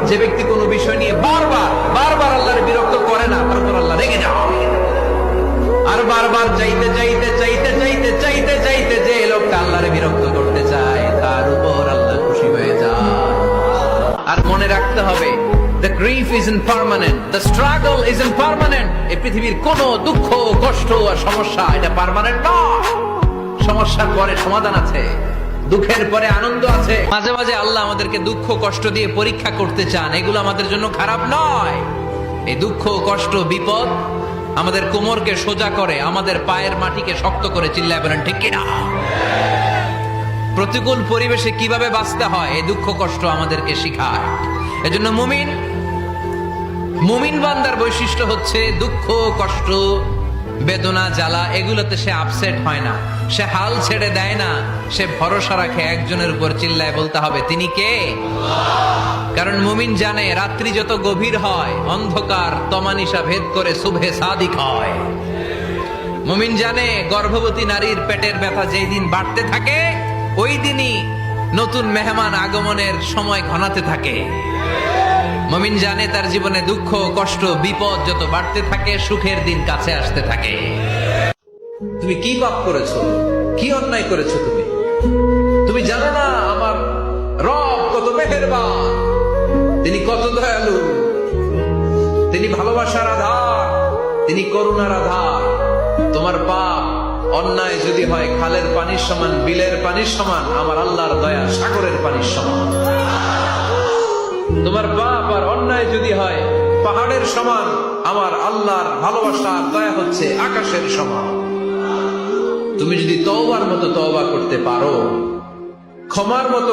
যে ব্যক্তি কোনো বিষয় নিয়ে বারবার বারবার আল্লাহর বিরক্ত করে না, তারপর আল্লাহ রেগে যান। আর বারবার চাইতে চাইতে চাইতে চাইতে চাইতে চাইতে যে লোকটা আল্লাহরে বিরক্ত করতে চায় তার উপর আল্লাহ খুশি হয়ে যায়। আর মনে রাখতে হবে, the grief is impermanent, the struggle is impermanent. এই পৃথিবীর কোন দুঃখ, কষ্ট আর সমস্যা এটা পার্মানেন্ট নয়। সমস্যার পরে সমাধান আছে, দুঃখের পরে আনন্দ আছে। মাঝে মাঝে আল্লাহ আমাদেরকে দুঃখ কষ্ট দিয়ে পরীক্ষা করতে চান, এগুলো আমাদের জন্য খারাপ নয়। এই দুঃখ কষ্ট বিপদ আমাদের কোমরকে সোজা করে, আমাদের পায়ের মাটিকে শক্ত করে। চিল্লায় বলেন ঠিক কিনা? প্রতিকূল পরিবেশে কিভাবে বাঁচতে হয় এই দুঃখ কষ্ট আমাদেরকে শিখায়। এজন্য মুমিন বান্দার বৈশিষ্ট্য হচ্ছে দুঃখ কষ্ট বেদনা জ্বালা এগুলোতে সে আপসেট হয় না, সে হাল ছেড়ে দেয় না, সে ভরসা রাখে একজনের উপর। চিল্লায় বলতে হবে তিনি কে? কারণ মুমিন জানে রাত্রি যত গভীর হয় অন্ধকার তমানিসা ভেদ করে সুবহে সাদিক হয়। মুমিন জানে গর্ভবতী নারীর পেটের ব্যথা যেই দিন বাড়তে থাকে ওই দিনই নতুন মেহমান আগমনের সময় ঘনাতে থাকে। মুমিন জানে তার জীবনে দুঃখ কষ্ট বিপদ যত বাড়তে থাকে সুখের দিন কাছে আসতে থাকে। তুমি কি পাপ করেছো, কি অন্যায় করেছো? তুমি জানো না আমার রব কত মেহেরবান, তিনি কত দয়ালু, তিনি ভালোবাসার আধার, তিনি করুণার আধার। তোমার পাপ অন্যায় যদি হয় খালের পানির সমান, বিলের পানির সমান, আমার আল্লাহর দয়া সাগরের পানির সমান। তোমার পাপ আর অন্যায় যদি হয় পাহাড়ের সমান, আমার আল্লাহর ভালোবাসা আর দয়া হচ্ছে আকাশের সমান। তুমি যদি তওবার মতো তওবা করতে পারো, ক্ষমার মতো